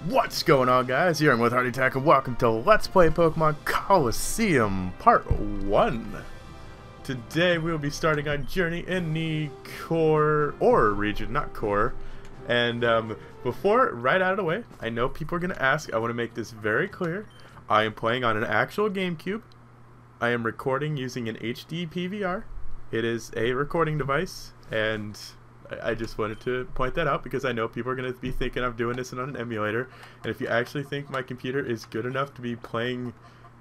What's going on, guys? Here I'm with Hearty Attack and welcome to Let's Play Pokemon Colosseum Part 1. Today we will be starting our journey in the Core region, not Core. And before, right out of the way, I know people are going to ask, I want to make this very clear. I am playing on an actual GameCube. I am recording using an HD PVR. It is a recording device, and I just wanted to point that out because I know people are going to be thinking I'm doing this on an emulator. And if you actually think my computer is good enough to be playing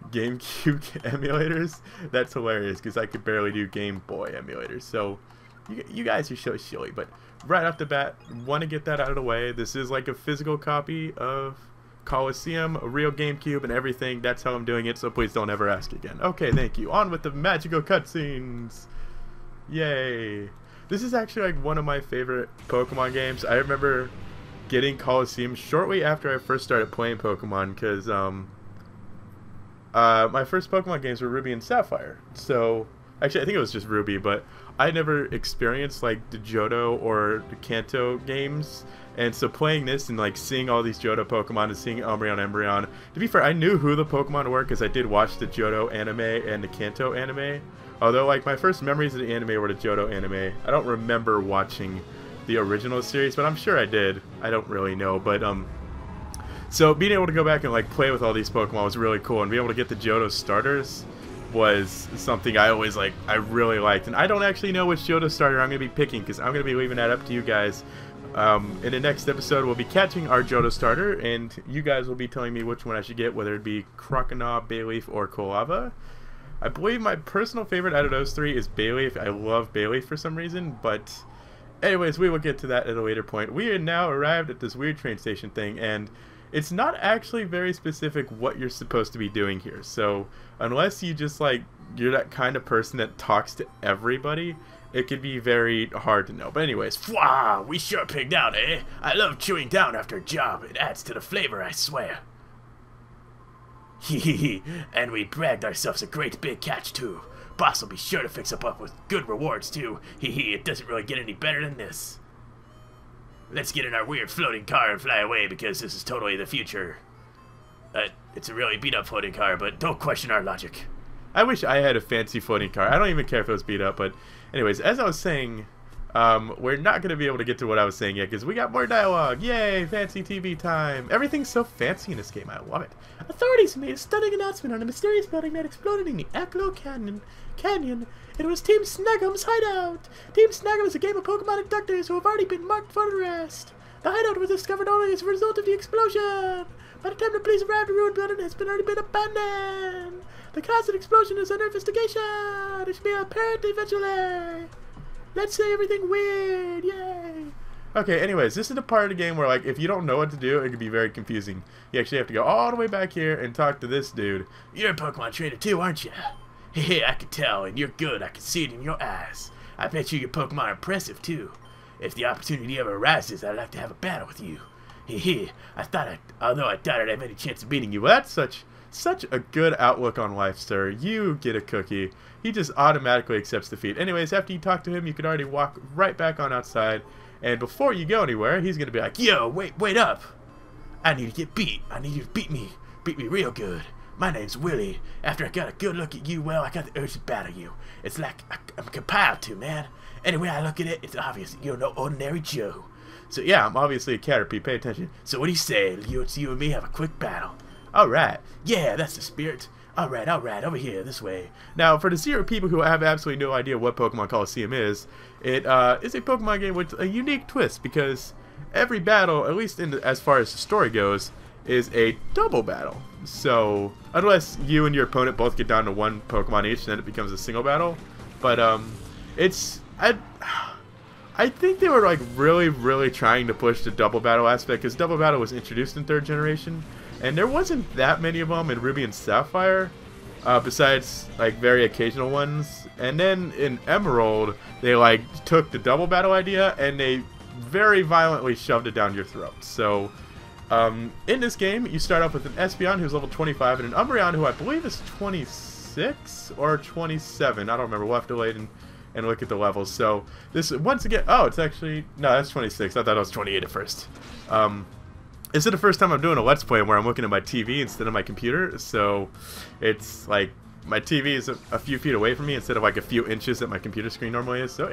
GameCube emulators, that's hilarious because I could barely do Game Boy emulators. So you guys are so silly. But right off the bat, want to get that out of the way. This is like a physical copy of Colosseum, a real GameCube and everything. That's how I'm doing it, so please don't ever ask again. Okay, thank you. On with the magical cutscenes. Yay. This is actually like one of my favorite Pokemon games. I remember getting Colosseum shortly after I first started playing Pokemon because my first Pokemon games were Ruby and Sapphire. So, actually I think it was just Ruby, but I never experienced like the Johto or the Kanto games. And so playing this and like seeing all these Johto Pokemon and seeing Umbreon, Embryon. To be fair, I knew who the Pokemon were because I did watch the Johto anime and the Kanto anime. Although, like, my first memories of the anime were the Johto anime. I don't remember watching the original series, but I'm sure I did. I don't really know, but, so being able to go back and, like, play with all these Pokemon was really cool, and being able to get the Johto starters was something I always, like, I really liked. And I don't actually know which Johto starter I'm going to be picking, because I'm going to be leaving that up to you guys. In the next episode, we'll be catching our Johto starter, and you guys will be telling me which one I should get, whether it be Croconaw, Bayleaf, or Kolava. I believe my personal favorite out of those three is Bayleaf. I love Bayleaf for some reason, but anyways, we will get to that at a later point. We are now arrived at this weird train station thing, and it's not actually very specific what you're supposed to be doing here. So unless you just like, you're that kind of person that talks to everybody, it can be very hard to know. But anyways, Fwah! We sure pigged out, eh? I love chewing down after a job. It adds to the flavor, I swear. Hee and we bragged ourselves a great big catch too. Boss will be sure to fix up with good rewards too. Hee it doesn't really get any better than this. Let's get in our weird floating car and fly away because this is totally the future. It's a really beat up floating car, but don't question our logic. I wish I had a fancy floating car. I don't even care if it was beat up, but anyways, as I was saying, we're not going to be able to get to what I was saying yet because we got more dialogue. Yay, fancy TV time. Everything's so fancy in this game. I love it. Authorities made a stunning announcement on a mysterious building that exploded in the Aklo Canyon. It was Team Snagum's hideout. Team Snagum is a game of Pokemon abductors who have already been marked for arrest. The hideout was discovered only as a result of the explosion. By the time the police arrived, the ruined building has already been abandoned. The cause of the explosion is under investigation. It should be apparent eventually. Let's say everything weird, yay! Okay, anyways, this is the part of the game where, like, if you don't know what to do, it can be very confusing. You actually have to go all the way back here and talk to this dude. You're a Pokemon trainer too, aren't you? Hey, I can tell, and you're good. I can see it in your eyes. I bet you your Pokemon are impressive too. If the opportunity ever arises, I'd like to have a battle with you. Although I doubt I'd have any chance of beating you. Well, that's such a good outlook on life, sir. You get a cookie. He just automatically accepts defeat. Anyways, after you talk to him, you can already walk right back on outside. And before you go anywhere, he's going to be like, yo, wait up. I need to get beat. I need you to beat me. Beat me real good. My name's Willie. After I got a good look at you, well, I got the urge to battle you. It's like I'm compiled to, man. Anyway, I look at it, it's obvious that you're no ordinary Joe. So yeah, I'm obviously a Caterpie. Pay attention. So what do you say? You and me have a quick battle. Alright. Yeah, that's the spirit. Alright, over here, this way. Now, for the zero people who have absolutely no idea what Pokemon Colosseum is, it is a Pokemon game with a unique twist because every battle, at least as far as the story goes, is a double battle. So, unless you and your opponent both get down to one Pokemon each, then it becomes a single battle. But, I think they were like really trying to push the double battle aspect because double battle was introduced in 3rd generation. And there wasn't that many of them in Ruby and Sapphire, besides like very occasional ones. And then in Emerald, they like took the double battle idea and they very violently shoved it down your throat. So in this game, you start off with an Espeon who's level 25 and an Umbreon who I believe is 26 or 27. I don't remember. We'll have to wait and look at the levels. So this once again, oh, it's actually no, that's 26. I thought it was 28 at first. this is the first time I'm doing a Let's Play where I'm looking at my TV instead of my computer, so it's like my TV is a few feet away from me instead of like a few inches that my computer screen normally is, so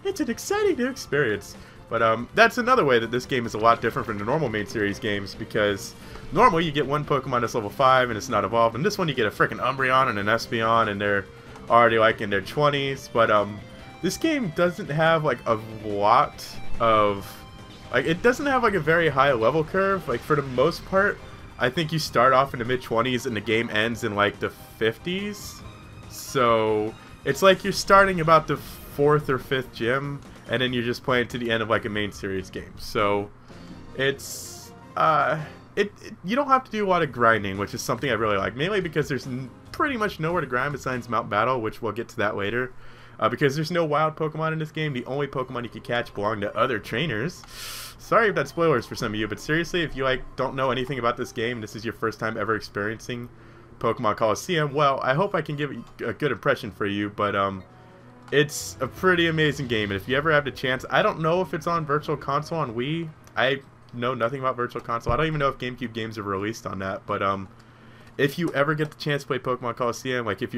it's an exciting new experience. But that's another way that this game is a lot different from the normal main series games, because normally you get one Pokemon that's level 5 and it's not evolved, and this one you get a freaking Umbreon and an Espeon and they're already like in their 20s, but this game doesn't have like a lot of, like, it doesn't have like a very high level curve. Like for the most part, I think you start off in the mid-20s and the game ends in like the 50s, so it's like you're starting about the 4th or 5th gym, and then you're just playing to the end of like a main series game. So it's you don't have to do a lot of grinding, which is something I really like, mainly because there's pretty much nowhere to grind besides Mount Battle, which we'll get to that later. Because there's no wild Pokemon in this game. The only Pokemon you can catch belong to other trainers. Sorry if that's spoilers for some of you, but seriously, if you like don't know anything about this game, this is your first time ever experiencing Pokemon Colosseum, well, I hope I can give a good impression for you, but it's a pretty amazing game, and if you ever have the chance, I don't know if it's on Virtual Console on Wii. I know nothing about Virtual Console. I don't even know if GameCube games are released on that, but if you ever get the chance to play Pokemon Colosseum, like if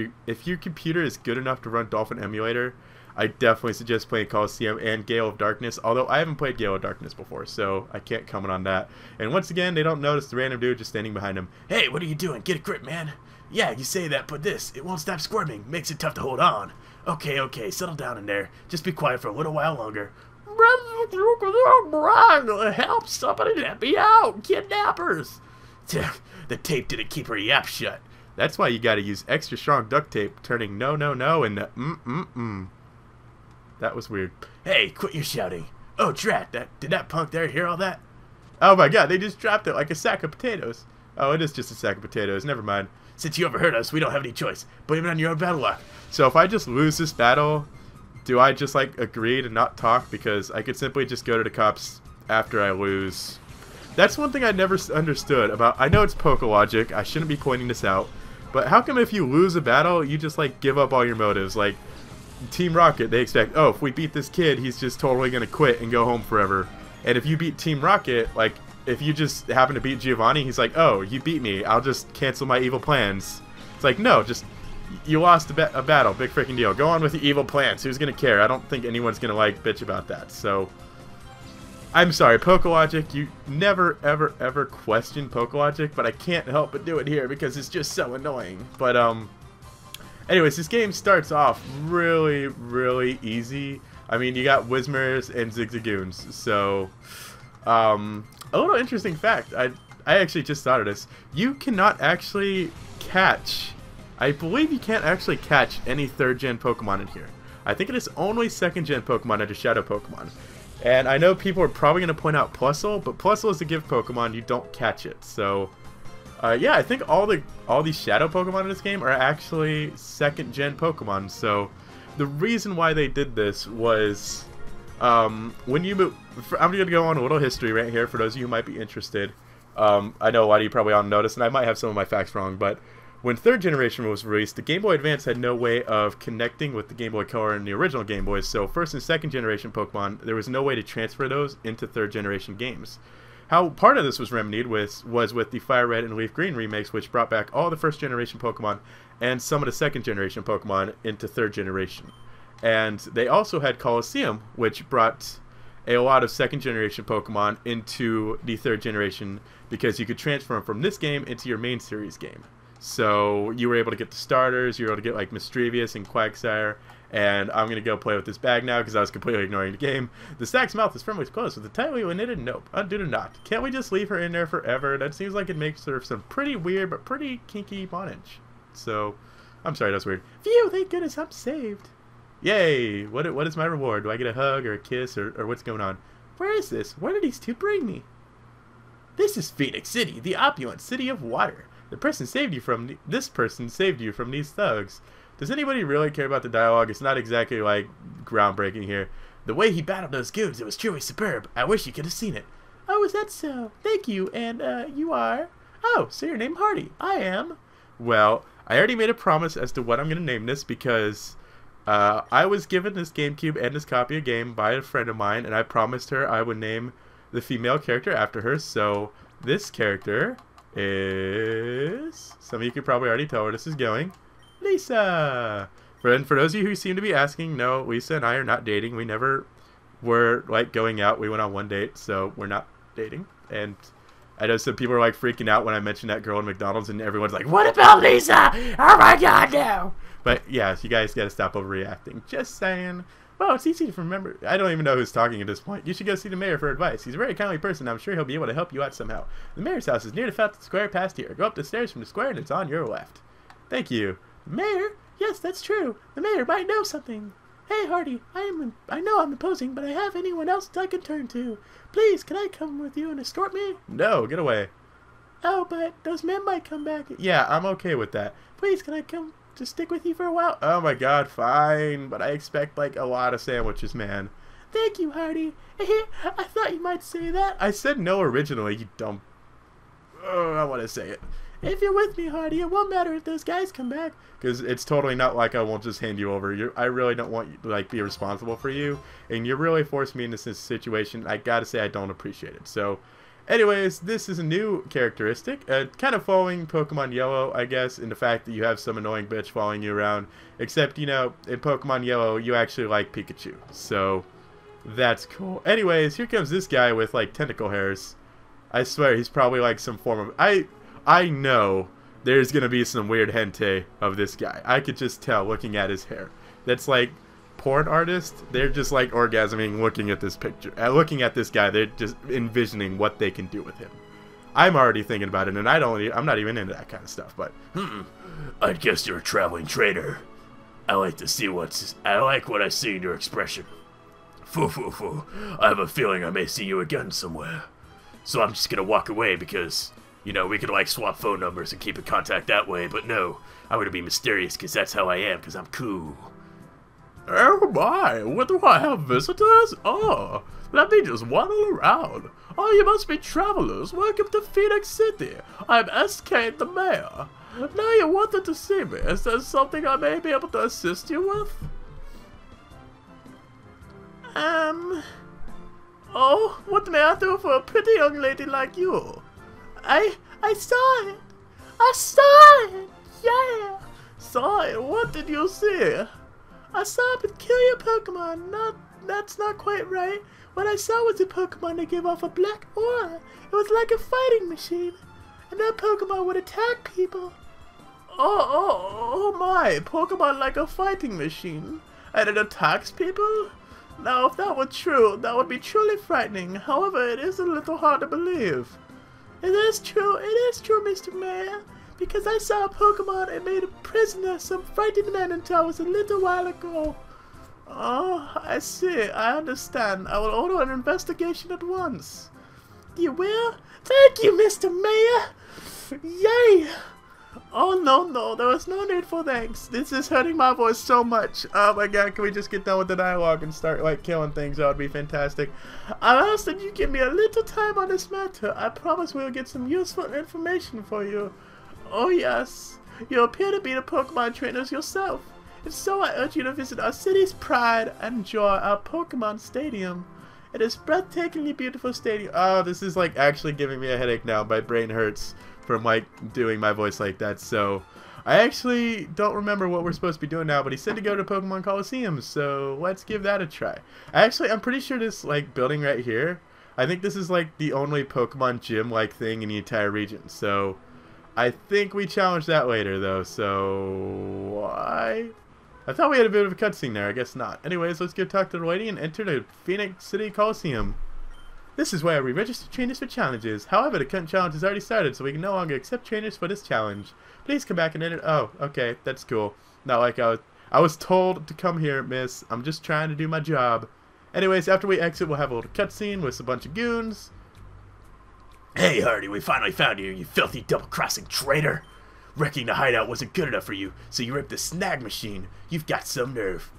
your computer is good enough to run Dolphin Emulator, I definitely suggest playing Colosseum and Gale of Darkness, although I haven't played Gale of Darkness before, so I can't comment on that. And once again, they don't notice the random dude just standing behind him. Hey, what are you doing? Get a grip, man. Yeah, you say that, but this, it won't stop squirming. Makes it tough to hold on. Okay, settle down in there. Just be quiet for a little while longer. Help, somebody let me out. Kidnappers. The tape didn't keep her yap shut. That's why you gotta use extra strong duct tape, turning no into That was weird. Hey, quit your shouting. Oh, drat, did that punk there hear all that? Oh my god, they just dropped it like a sack of potatoes. Oh, it is just a sack of potatoes, never mind. Since you overheard us, we don't have any choice. Blame it on your own battle luck. So if I just lose this battle, do I just like agree to not talk? Because I could simply just go to the cops after I lose. That's one thing I never understood about, I know it's Pokologic, I shouldn't be pointing this out, but how come if you lose a battle, you just like give up all your motives? Like, Team Rocket, they expect, oh, if we beat this kid, he's just totally gonna quit and go home forever. And if you beat Team Rocket, like, if you just happen to beat Giovanni, he's like, oh, you beat me, I'll just cancel my evil plans. It's like, no, just, you lost a battle, big freaking deal. Go on with the evil plans, who's gonna care? I don't think anyone's gonna, like, bitch about that, so... I'm sorry, Pokologic, you never, ever question Pokologic, but I can't help but do it here because it's just so annoying. But, anyways, this game starts off really easy. I mean, you got Whismurs and Zigzagoons, so, a little interesting fact, I actually just thought of this. You cannot actually catch, I believe you can't actually catch any 3rd gen Pokemon in here. I think it is only 2nd gen Pokemon under Shadow Pokemon. And I know people are probably going to point out Plusle, but Plusle is a gift Pokemon, you don't catch it. So, yeah, I think all these Shadow Pokemon in this game are actually 2nd gen Pokemon. So, the reason why they did this was, when you move, I'm going to go on a little history right here for those of you who might be interested. I know a lot of you probably don't notice, and I might have some of my facts wrong, but when 3rd generation was released, the Game Boy Advance had no way of connecting with the Game Boy Color and the original Game Boys, so 1st and 2nd generation Pokemon, there was no way to transfer those into 3rd generation games. How part of this was remedied was with the Fire Red and Leaf Green remakes, which brought back all the 1st generation Pokemon and some of the 2nd generation Pokemon into 3rd generation. And they also had Colosseum, which brought a lot of 2nd generation Pokemon into the 3rd generation because you could transfer them from this game into your main series game. So you were able to get the starters, you were able to get like Misdreavus and Quagsire, and I'm going to go play with this bag now because I was completely ignoring the game. The stack's mouth is firmly closed with the tightly knitted nope. Undo to not. Can't we just leave her in there forever? That seems like it makes her some pretty weird but pretty kinky bondage. So, I'm sorry, that's weird. Phew, thank goodness I'm saved. Yay! What is my reward? Do I get a hug or a kiss or what's going on? Where is this? Where did these two bring me? This is Phoenix City, the opulent city of water. This person saved you from these thugs. Does anybody really care about the dialogue? It's not exactly like groundbreaking here. The way he battled those goons, it was truly superb. I wish you could have seen it. Oh, is that so? Thank you. And you are? Oh, so you're named Hardy. I am. Well, I already made a promise as to what I'm going to name this because I was given this GameCube and this copy of game by a friend of mine, and I promised her I would name the female character after her. So this character is... Some of you could probably already tell where this is going. Lisa! For those of you who seem to be asking, no, Lisa and I are not dating. We never were, like, going out. We went on one date, so we're not dating. And I know some people are, like, freaking out when I mention that girl in McDonald's, and everyone's like, what about Lisa? Oh, my God, no! But, yeah, you guys gotta stop overreacting. Just saying. Well, it's easy to remember. I don't even know who's talking at this point. You should go see the mayor for advice. He's a very kindly person. I'm sure he'll be able to help you out somehow. The mayor's house is near the Fountain Square past here. Go up the stairs from the square, and it's on your left. Thank you. Mayor? Yes, that's true. The mayor might know something. Hey, Hardy, I know I'm imposing, but I have anyone else I can turn to. Please, can I come with you and escort me? No, get away. Oh, but those men might come back. Yeah, I'm okay with that. Please, can I come to stick with you for a while? Oh my God, fine. But I expect like a lot of sandwiches, man. Thank you, Hardy. I thought you might say that. I said no originally, you dumb... Oh, I want to say it. If you're with me, Hardy, it won't matter if those guys come back. Because it's totally not like I won't just hand you over. I really don't want you to like be responsible for you. And you really forced me into this situation. I gotta say I don't appreciate it. So, anyways, this is a new characteristic. Kind of following Pokemon Yellow, I guess, in the fact that you have some annoying bitch following you around. Except, you know, in Pokemon Yellow, you actually like Pikachu. So, that's cool. Anyways, here comes this guy with like tentacle hairs. I swear, he's probably like some form of... I know there's gonna be some weird hentai of this guy. I could just tell looking at his hair. That's like porn artists. They're just like orgasming looking at this picture. Looking at this guy, they're just envisioning what they can do with him. I'm already thinking about it, and I'm not even into that kind of stuff. But I guess you're a traveling trader. I like what I see in your expression. Foo. I have a feeling I may see you again somewhere. So I'm just gonna walk away because, you know, we could like swap phone numbers and keep in contact that way, but no, I'm gonna be mysterious because that's how I am, because I'm cool. Oh my, what do I have visitors? Oh, let me just waddle around. Oh, you must be travelers. Welcome to Phoenix City. I'm SK the mayor. Now you wanted to see me. Is there something I may be able to assist you with? Oh, what may I do for a pretty young lady like you? I saw it. I saw it. Yeah. Saw it. What did you see? I saw it kill your Pokemon. That's not quite right. What I saw was a Pokemon that gave off a black aura. It was like a fighting machine. And that Pokemon would attack people. Oh my. Pokemon like a fighting machine. And it attacks people? Now, if that were true, that would be truly frightening. However, it is a little hard to believe. It is true, Mr. Mayor, because I saw a Pokemon and made a prisoner some frightened man in towers a little while ago. Oh, I see, I understand. I will order an investigation at once. You will? Thank you, Mr. Mayor! Yay! Oh, no, there was no need for thanks. This is hurting my voice so much. Oh my God, can we just get done with the dialogue and start, like, killing things? That would be fantastic. I ask that you give me a little time on this matter. I promise we'll get some useful information for you. Oh yes, you appear to be the Pokemon trainers yourself. If so, I urge you to visit our city's pride and enjoy our Pokemon Stadium. It is breathtakingly beautiful stadium. Oh, this is, like, actually giving me a headache now. My brain hurts from like doing my voice like that. So I actually don't remember what we're supposed to be doing now, but he said to go to Pokemon Coliseum, so let's give that a try. I'm pretty sure this like building right here, I think this is like the only Pokemon gym like thing in the entire region. So I think we challenge that later though. So I thought we had a bit of a cutscene there. I guess not. Anyways, let's go talk to the lady and enter the Phoenix City Coliseum. This is where we register trainers for challenges. However, the current challenge has already started, so we can no longer accept trainers for this challenge. Please come back and enter. Oh, okay, that's cool. Not like I was told to come here, miss. I'm just trying to do my job. Anyways, after we exit, we'll have a little cutscene with a bunch of goons. Hey, Hardy, we finally found you, you filthy double-crossing traitor. Wrecking the hideout wasn't good enough for you, so you ripped the snag machine. You've got some nerve.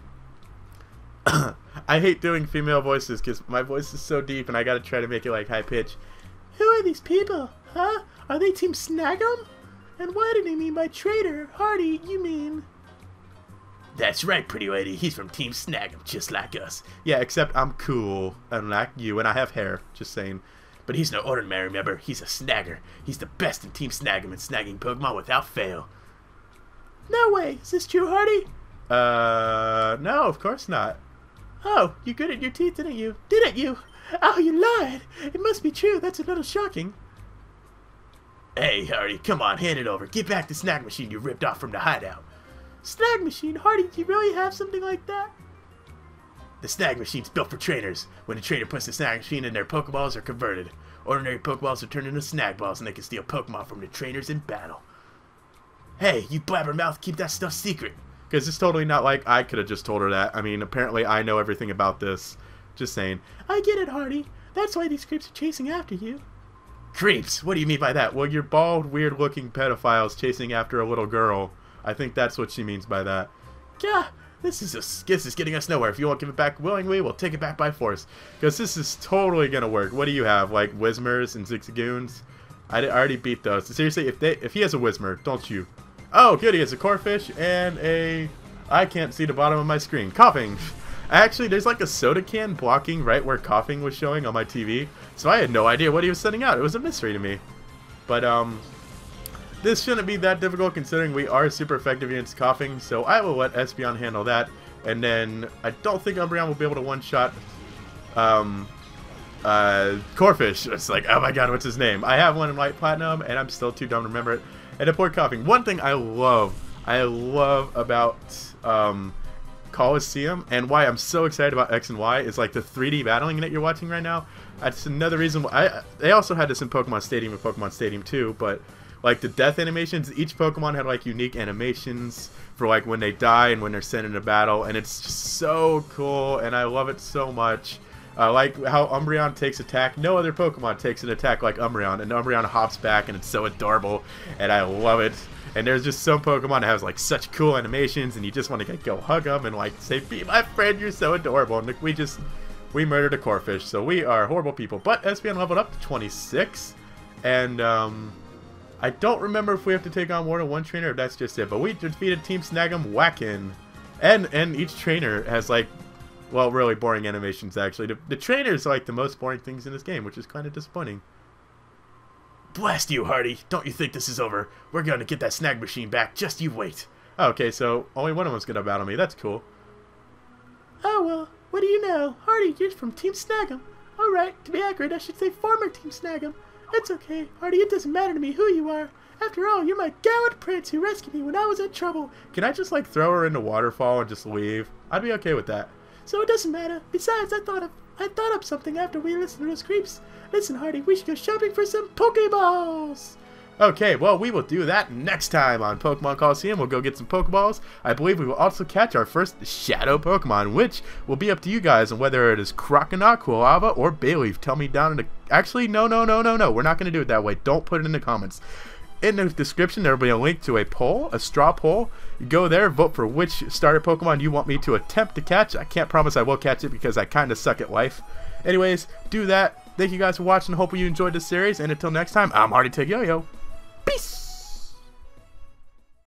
I hate doing female voices because my voice is so deep and I gotta try to make it like high pitch. Who are these people? Huh? Are they Team Snag'em? And what did he mean by traitor? Hardy, you mean? That's right, pretty lady. He's from Team Snag'em, just like us. Yeah, except I'm cool, unlike you, and I have hair. Just saying. But he's no ordinary member. He's a snagger. He's the best in Team Snag'em and snagging Pokemon without fail. No way. Is this true, Hardy? No, of course not. Oh, you gritted your teeth, didn't you? Didn't you? Oh, you lied. It must be true. That's a little shocking. Hey, Hardy, come on, hand it over. Get back the snag machine you ripped off from the hideout. Snag machine? Hardy, do you really have something like that? The snag machine's built for trainers. When a trainer puts the snag machine in, their Pokeballs are converted. Ordinary Pokeballs are turned into snag balls and they can steal Pokemon from the trainers in battle. Hey, you blabbermouth, keep that stuff secret. Because it's totally not like I could have just told her that. I mean, apparently I know everything about this. Just saying. I get it, Hardy. That's why these creeps are chasing after you. Creeps? What do you mean by that? Well, you're bald, weird-looking pedophiles chasing after a little girl. I think that's what she means by that. Yeah, this is getting us nowhere. If you won't give it back willingly, we'll take it back by force. Because this is totally going to work. What do you have? Like Whismers and Zigzagoons? I already beat those. Seriously, if he has a Whismer, don't you? Oh, good, he has a Corphish and a... I can't see the bottom of my screen. Coughing. Actually, there's like a soda can blocking right where Coughing was showing on my TV. So I had no idea what he was sending out. It was a mystery to me. But, this shouldn't be that difficult considering we are super effective against Coughing. So I will let Espeon handle that. And then I don't think Umbreon will be able to one-shot, Corphish. It's like, oh my god, what's his name? I have one in Light Platinum, and I'm still too dumb to remember it. And a poor Coughing. One thing I love about Coliseum and why I'm so excited about X and Y is like the 3D battling that you're watching right now. That's another reason why they also had this in Pokemon Stadium and Pokemon Stadium 2, but like the death animations, each Pokemon had like unique animations for like when they die and when they're sent into battle, and it's just so cool and I love it so much. Like how Umbreon takes attack. No other Pokemon takes an attack like Umbreon, and Umbreon hops back, and it's so adorable, and I love it. And there's just some Pokemon that has like such cool animations, and you just want to go hug them and like say, "Be my friend, you're so adorable." And we murdered a Corphish, so we are horrible people. But Espeon leveled up to 26, and I don't remember if we have to take on more than one trainer, or if that's just it. But we defeated Team Snag'em Whackin', and each trainer has like, well, really boring animations, actually. The trainers are like the most boring things in this game, which is kind of disappointing. Blast you, Hardy. Don't you think this is over? We're going to get that snag machine back. Just you wait. Okay, so only one of them's going to battle me. That's cool. Oh, well, what do you know? Hardy, you're from Team Snag'em. Alright, to be accurate, I should say former Team Snag'em. It's okay, Hardy, it doesn't matter to me who you are. After all, you're my gallant prince who rescued me when I was in trouble. Can I just, like, throw her in the waterfall and just leave? I'd be okay with that. So it doesn't matter. Besides, I thought up something after we listened to those creeps. Listen, Hardy, we should go shopping for some Pokeballs. Okay, well, we will do that next time on Pokemon Coliseum. We'll go get some Pokeballs. I believe we will also catch our first Shadow Pokemon, which will be up to you guys on whether it is Croconaw, Quilava, or Bayleaf. Tell me down in the... Actually, no. We're not going to do it that way. Don't put it in the comments. In the description, there will be a link to a poll, a straw poll. You go there, vote for which starter Pokemon you want me to attempt to catch. I can't promise I will catch it because I kind of suck at life. Anyways, do that. Thank you guys for watching. Hope you enjoyed this series. And until next time, I'm Hardy TechYoYo. Peace!